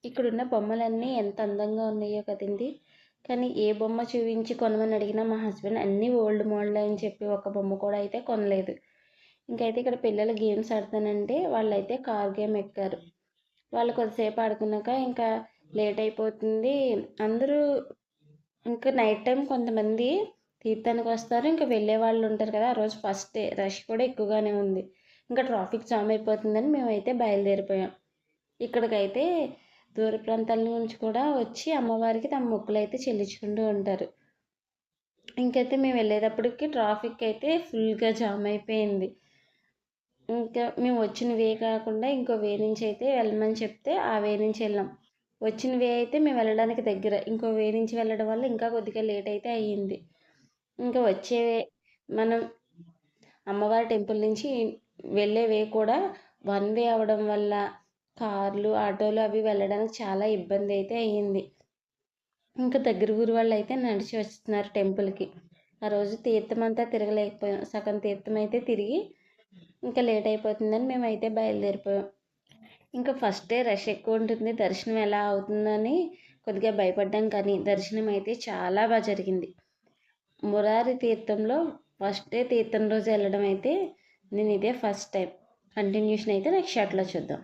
ఇక్కడున్న బొమ్మలన్నీ ఎంత అందంగా ఉన్నాయో కదండి. కానీ ఏ బొమ్మ చూపించి కొనమని అడిగినా మా హస్బెండ్ అన్నీ ఓల్డ్ మోడల్ అని చెప్పి ఒక బొమ్మ కూడా అయితే కొనలేదు. ఇంకైతే ఇక్కడ పిల్లలు గేమ్స్ ఆడతానంటే వాళ్ళైతే కార్ గేమ్ ఎక్కారు. వాళ్ళు కొద్దిసేపు ఆడుకున్నాక ఇంకా లేట్ అయిపోతుంది. అందరూ ఇంకా నైట్ టైం కొంతమంది తీర్థానికి వస్తారు. ఇంకా వెళ్ళే వాళ్ళు ఉంటారు కదా, ఆ రోజు ఫస్ట్ డే రష్ కూడా ఎక్కువగానే ఉంది. ఇంకా ట్రాఫిక్ జామ్ అయిపోతుందని మేమైతే బయలుదేరిపోయాం. ఇక్కడికైతే దూర ప్రాంతాల నుంచి కూడా వచ్చి అమ్మవారికి తమ మొక్కులు అయితే చెల్లించుకుంటూ ఉంటారు. ఇంకైతే మేము వెళ్ళేటప్పటికి ట్రాఫిక్ అయితే ఫుల్గా జామ్ అయిపోయింది. ఇంకా మేము వచ్చిన వే కాకుండా ఇంకో వే నుంచి అయితే వెళ్ళమని చెప్తే ఆ వే నుంచి వెళ్ళాం. వచ్చిన వే అయితే మేము వెళ్ళడానికి దగ్గర, ఇంకో వే నుంచి వెళ్ళడం వల్ల ఇంకా కొద్దిగా లేట్ అయితే అయ్యింది. ఇంకా వచ్చే మనం అమ్మవారి టెంపుల్ నుంచి వెళ్ళే వే కూడా వన్ వే అవడం వల్ల కార్లు ఆటోలు అవి వెళ్ళడానికి చాలా ఇబ్బంది అయితే అయ్యింది. ఇంకా దగ్గర ఊరు వాళ్ళు అయితే నడిచి వస్తున్నారు టెంపుల్కి. ఆ రోజు తీర్థం అంతా తిరగలేకపోయాం, సగం తీర్థం అయితే తిరిగి ఇంకా లేట్ అయిపోతుందని మేమైతే బయలుదేరిపోయాం. ఇంకా ఫస్ట్ డే రష్ ఎక్కువ ఉంటుంది, దర్శనం ఎలా అవుతుందని కొద్దిగా భయపడ్డాం. కానీ దర్శనం అయితే చాలా బాగా జరిగింది. మురారి తీర్థంలో ఫస్ట్ డే తీర్థం రోజు వెళ్ళడం అయితే నేను ఇదే ఫస్ట్ టైం. కంటిన్యూషన్ అయితే నెక్స్ట్ షాట్లో చూద్దాం.